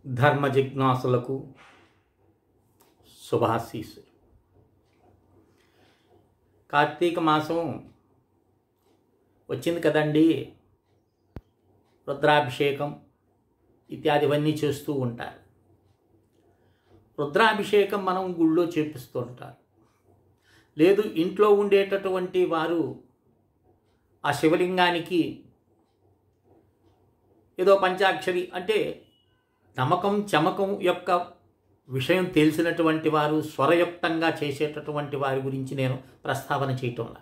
ధర్మ జిజ్ఞాసులకు శుభాశీస్సులు. కార్తీక మాసం వచ్చింది కదండి. రుద్రాభిషేకం ఇత్యాదివన్నీ చేస్తూ ఉంటారు. రుద్రాభిషేకం మనం గుళ్ళో చేపిస్తూ ఉంటారు. లేదు ఇంట్లో ఉండేటటువంటి వారు ఆ శివలింగానికి ఏదో పంచాక్షరి అంటే నమ్మకం చమకం యొక్క విషయం తెలిసినటువంటి వారు స్వరయుక్తంగా చేసేటటువంటి వారి గురించి నేను ప్రస్తావన చేయటంలా.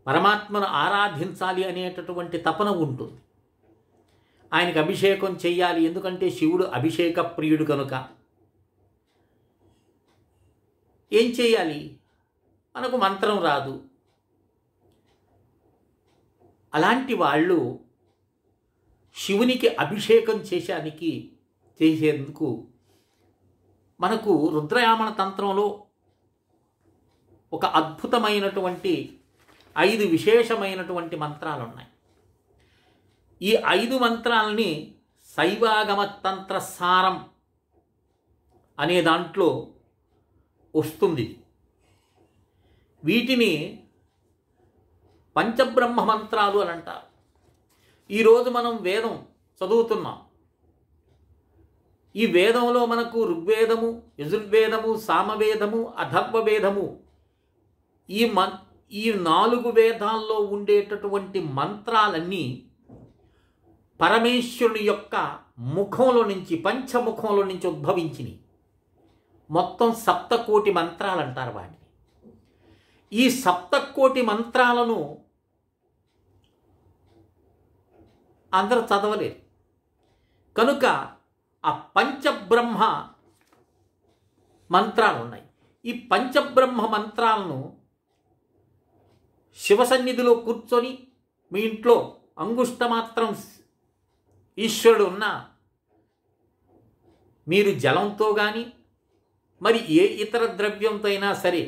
పరమాత్మను ఆరాధించాలి అనేటటువంటి తపన ఉంటుంది. ఆయనకు అభిషేకం చెయ్యాలి, ఎందుకంటే శివుడు అభిషేక ప్రియుడు కనుక. ఏం చేయాలి? మనకు మంత్రం రాదు. అలాంటి వాళ్ళు శివునికి అభిషేకం చేసేందుకు మనకు రుద్రయామన తంత్రంలో ఒక అద్భుతమైనటువంటి 5 విశేషమైనటువంటి మంత్రాలు ఉన్నాయి. ఈ 5 మంత్రాలని శైవాగమ తంత్ర సారం అనే దాంట్లో వస్తుంది. వీటిని పంచబ్రహ్మ మంత్రాలు అని అంటారు. ఈరోజు మనం వేదం చదువుతున్నాం. ఈ వేదంలో మనకు ఋగ్వేదము, యజుర్వేదము, సామవేదము, అథర్వవేదము ఈ 4 వేదాల్లో ఉండేటటువంటి మంత్రాలన్నీ పరమేశ్వరుని యొక్క ముఖంలో నుంచి, పంచముఖంలో నుంచి ఉద్భవించినవి. మొత్తం 7 కోటి మంత్రాలు అంటారు వాటిని. ఈ 7 కోటి మంత్రాలను అందరూ చదవలేరు కనుక ఆ పంచబ్రహ్మ మంత్రాలు ఉన్నాయి. ఈ పంచబ్రహ్మ మంత్రాలను శివ సన్నిధిలో కూర్చొని, మీ ఇంట్లో అంగుష్ట మాత్రం ఈశ్వరుడు ఉన్నా మీరు జలంతో కానీ మరి ఏ ఇతర ద్రవ్యంతో అయినా సరే,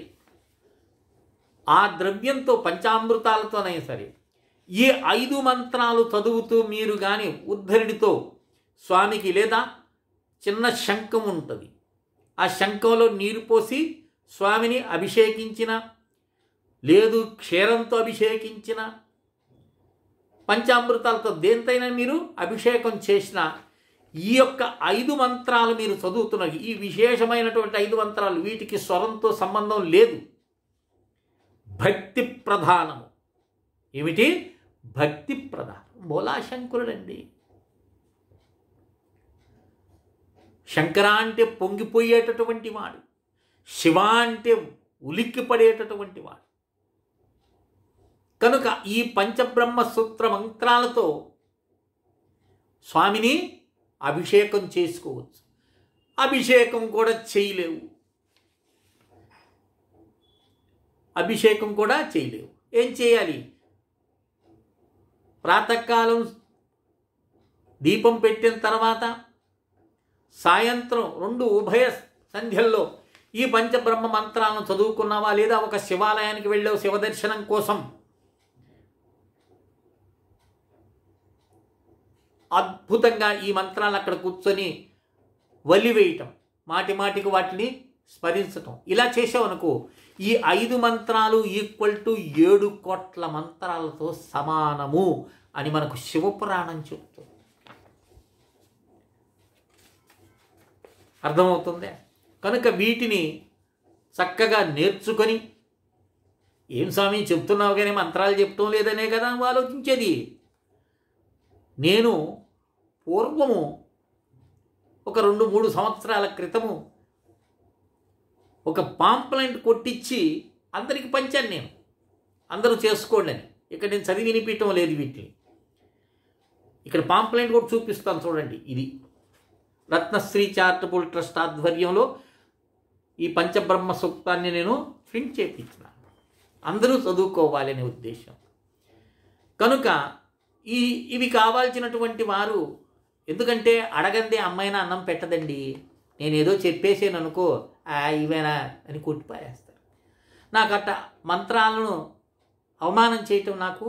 ఆ ద్రవ్యంతో పంచామృతాలతోనైనా సరే ఈ 5 మంత్రాలు చదువుతూ మీరు కానీ ఉద్ధరిడితో స్వామికి, లేదా చిన్న శంఖం ఉంటుంది, ఆ శంఖంలో నీరు పోసి స్వామిని అభిషేకించిన, లేదు క్షీరంతో అభిషేకించిన, పంచామృతాలతో దేంతైనా మీరు అభిషేకం చేసిన ఈ యొక్క 5 మంత్రాలు మీరు చదువుతున్నారు. ఈ విశేషమైనటువంటి 5 మంత్రాలు, వీటికి స్వరంతో సంబంధం లేదు. భక్తి ప్రధానము. ఏమిటి? భక్తి ప్రధానం. బోలాశంకరుడండి. శంకర అంటే పొంగిపోయేటటువంటి వాడు, శివ అంటే ఉలిక్కిపడేటటువంటి వాడు. కనుక ఈ పంచబ్రహ్మ సూత్ర మంత్రాలతో స్వామిని అభిషేకం చేసుకోవచ్చు. అభిషేకం కూడా చేయలేవు. ఏం చేయాలి? ప్రాతకాలం దీపం పెట్టిన తర్వాత సాయంత్రం 2 ఉభయ సంధ్యల్లో ఈ పంచబ్రహ్మ మంత్రాలను చదువుకున్నావా, లేదా ఒక శివాలయానికి వెళ్ళావు శివదర్శనం కోసం, అద్భుతంగా ఈ మంత్రాలు అక్కడ కూర్చొని వలివేయటం, మాటి మాటికి వాటిని స్మరించటం, ఇలా చేసావనుకో ఈ 5 మంత్రాలు = 7 కోట్ల మంత్రాలతో సమానము అని మనకు శివపురాణం చెప్తుంది. అర్థమవుతుందే? కనుక వీటిని చక్కగా నేర్చుకొని, ఏం స్వామి చెప్తున్నావు కానీ మంత్రాలు చెప్తాం లేదనే కదా నువ్వు ఆలోచించేది. నేను పూర్వము ఒక 2-3 సంవత్సరాల క్రితము ఒక పాంప్లెంట్ కొట్టించి అందరికి పంచాను నేను, అందరూ చేసుకోండి అని. ఇక్కడ నేను చదివి వినిపించడం లేదు వీటిని. ఇక్కడ పాంప్లెంట్ కూడా చూపిస్తాను చూడండి. ఇది రత్నశ్రీ చారిటబుల్ ట్రస్ట్ ఆధ్వర్యంలో ఈ పంచబ్రహ్మ సూక్తాన్ని నేను ప్రింట్ చేయించిన, అందరూ చదువుకోవాలి అనే ఉద్దేశం. కనుక ఇవి కావాల్సినటువంటి వారు, ఎందుకంటే అడగందే అమ్మాయినా అన్నం పెట్టదండి. నేనేదో చెప్పేసాను అనుకో, ఇవేనా అని కొట్టిపారేస్తారు. నాకు అట్ట మంత్రాలను అవమానం చేయటం నాకు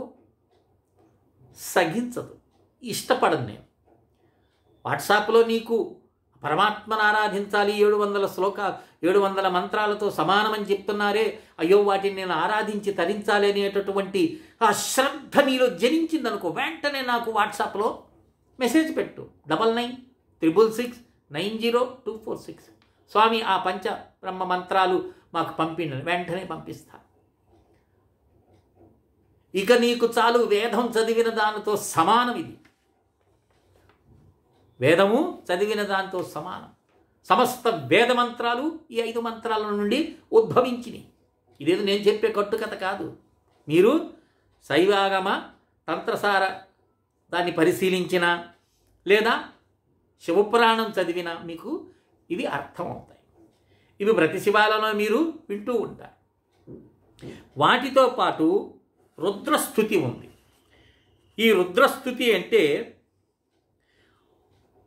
సహించదు, ఇష్టపడను నేను. వాట్సాప్లో నీకు పరమాత్మను ఆరాధించాలి 700 శ్లోకాలు 700 మంత్రాలతో సమానమని చెప్తున్నారే, అయ్యో వాటిని నేను ఆరాధించి తరించాలి అనేటటువంటి ఆ శ్రద్ధ నీలో జనించిందనుకో, వెంటనే నాకు వాట్సాప్లో మెసేజ్ పెట్టు 9966690246. స్వామి ఆ పంచ బ్రహ్మ మంత్రాలు మాకు పంపిండి, వెంటనే పంపిస్తా. ఇక నీకు చాలు, వేదం చదివిన దానితో సమానం. ఇది వేదము చదివిన దానితో సమానం. సమస్త వేద మంత్రాలు ఈ 5 మంత్రాల నుండి ఉద్భవించినాయి. ఇదేదో నేను చెప్పే కట్టుకథ కాదు. మీరు శైవాగమ తంత్రసార దాన్ని పరిశీలించినా లేదా శివపురాణం చదివినా మీకు ఇవి అర్థమవుతాయి. ఇవి ప్రతి శివాలలో మీరు వింటూ ఉంటారు. వాటితో పాటు రుద్రస్తుతి ఉంది. ఈ రుద్రస్తుతి అంటే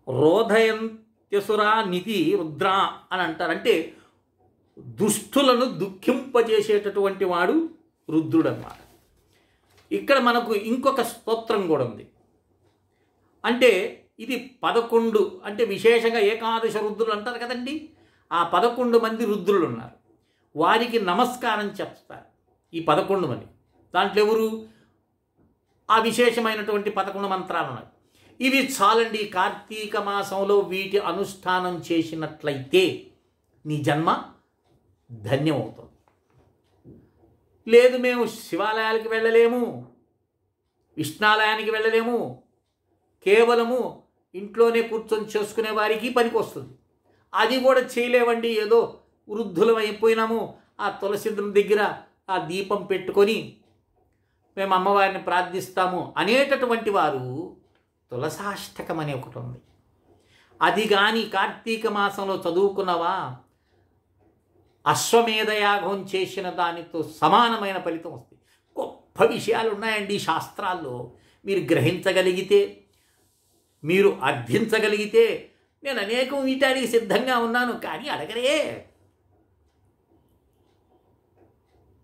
రోధయంత్యసురా నిధి రుద్ర అని అంటారు. అంటే దుష్టులను దుఃఖింపజేసేటటువంటి వాడు రుద్రుడు అన్నమాట. ఇక్కడ మనకు ఇంకొక స్తోత్రం కూడా ఉంది. అంటే ఇది 11, అంటే విశేషంగా ఏకాదశ రుద్రులు అంటారు కదండి. ఆ 11 మంది రుద్రులు ఉన్నారు. వారికి నమస్కారం చెప్తారు ఈ 11 మంది. దాంట్లో ఎవరు? ఆ విశేషమైనటువంటి 11 మంత్రాలు ఉన్నాయి. ఇవి చాలండి. కార్తీక మాసంలో వీటి అనుష్ఠానం చేసినట్లయితే నీ జన్మ ధన్యమవుతుంది. లేదు మేము శివాలయానికి వెళ్ళలేము, విష్ణాలయానికి వెళ్ళలేము, కేవలము ఇంట్లోనే కూర్చొని చేసుకునే వారికి పనికి వస్తుంది. అది కూడా చేయలేవండి, ఏదో వృద్ధులం అయిపోయినాము, ఆ తులసి దగ్గర ఆ దీపం పెట్టుకొని మేము అమ్మవారిని ప్రార్థిస్తాము అనేటటువంటి వారు తులసాష్టకం అనే ఒకటి ఉంది. అది కానీ కార్తీక మాసంలో చదువుకున్నవా, అశ్వమేధయాగం చేసిన దానితో సమానమైన ఫలితం వస్తుంది. గొప్ప విషయాలు ఉన్నాయండి శాస్త్రాల్లో. మీరు గ్రహించగలిగితే, మీరు అర్థించగలిగితే, నేను అనేకం వీటానికి సిద్ధంగా ఉన్నాను, కానీ అడగరే.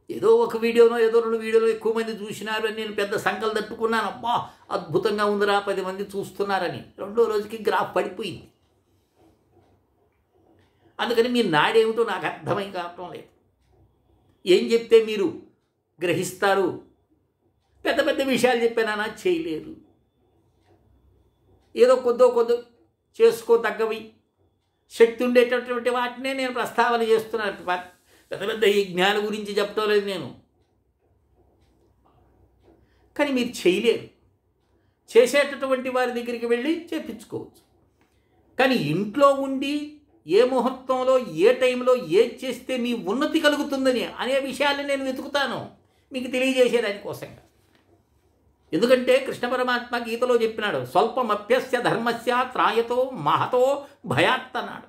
ఏదో ఒక వీడియోనో ఏదో 2 వీడియోలో ఎక్కువ మంది చూసినారు అని నేను పెద్ద సంకలు తట్టుకున్నాను. అబ్బా అద్భుతంగా ఉందిరా 10 మంది చూస్తున్నారని. 2వ రోజుకి గ్రాఫ్ పడిపోయింది. అందుకని మీ నాడేమిటో నాకు అర్థమై కావటం లేదు. ఏం చెప్తే మీరు గ్రహిస్తారు? పెద్ద పెద్ద విషయాలు చెప్పానా చేయలేరు. ఏదో కొద్దో చేసుకోదగ్గవి శక్తి ఉండేటటువంటి వాటినే నేను ప్రస్తావన చేస్తున్నాను. పెద్ద పెద్ద యజ్ఞాల గురించి చెప్పడం లేదు నేను. కానీ మీరు చేయలేరు. చేసేటటువంటి వారి దగ్గరికి వెళ్ళి చేపించుకోవచ్చు. కానీ ఇంట్లో ఉండి ఏ ముహూర్తంలో ఏ టైంలో ఏది చేస్తే మీ ఉన్నతి కలుగుతుందని అనే విషయాన్ని నేను వెతుకుతాను మీకు తెలియజేసేదానికోసంగా. ఎందుకంటే కృష్ణ పరమాత్మ గీతలో చెప్పినాడు, స్వల్పమప్యస్య ధర్మస్య త్రాయతో మహతో భయాత్ అన్నాడు.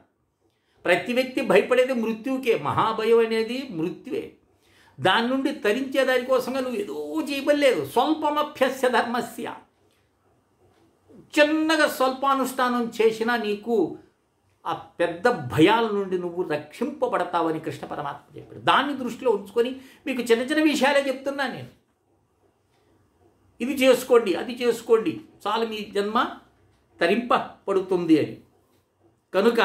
ప్రతి వ్యక్తి భయపడేది మృత్యువుకే. మహాభయం అనేది మృత్యువే. దాని నుండి తరించే దానికోసంగా నువ్వు ఏదో చేయబడలేదు. స్వల్పమభ్యస్య ధర్మస్య, చిన్నగా స్వల్పానుష్ఠానం చేసినా నీకు ఆ పెద్ద భయాల నుండి నువ్వు రక్షింపబడతావని కృష్ణ పరమాత్మ చెప్పాడు. దాన్ని దృష్టిలో ఉంచుకొని మీకు చిన్న చిన్న విషయాలే చెప్తున్నాను నేను. ఇది చేసుకోండి, అది చేసుకోండి, చాలు మీ జన్మ తరింపబడుతుంది అని. కనుక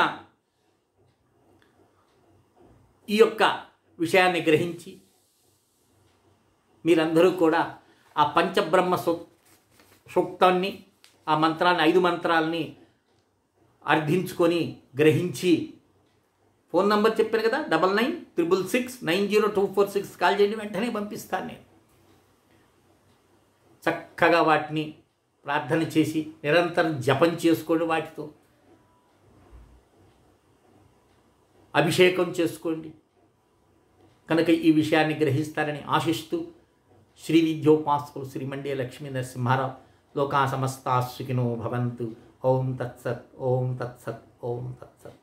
ఈ యొక్క విషయాన్ని గ్రహించి మీరందరూ కూడా ఆ పంచబ్రహ్మ సూక్తాన్ని, ఆ మంత్రాన్ని, 5 మంత్రాలని అర్థించుకొని గ్రహించి, ఫోన్ నంబర్ చెప్పాను కదా 9966690246 కాల్ చేయండి, వెంటనే పంపిస్తాను నేను. చక్కగా వాటిని ప్రార్థన చేసి నిరంతరం జపం చేసుకోండి, వాటితో అభిషేకం చేసుకోండి. కనుక ఈ విషయాన్ని గ్రహిస్తారని ఆశిస్తూ శ్రీ విద్యోపాసకులు శ్రీ మండే లక్ష్మీ నరసింహారావు లోకా సమస్తా సుఖినో భవంతు. ఓం తత్సత్, ఓం తత్సత్, ఓం తత్సత్.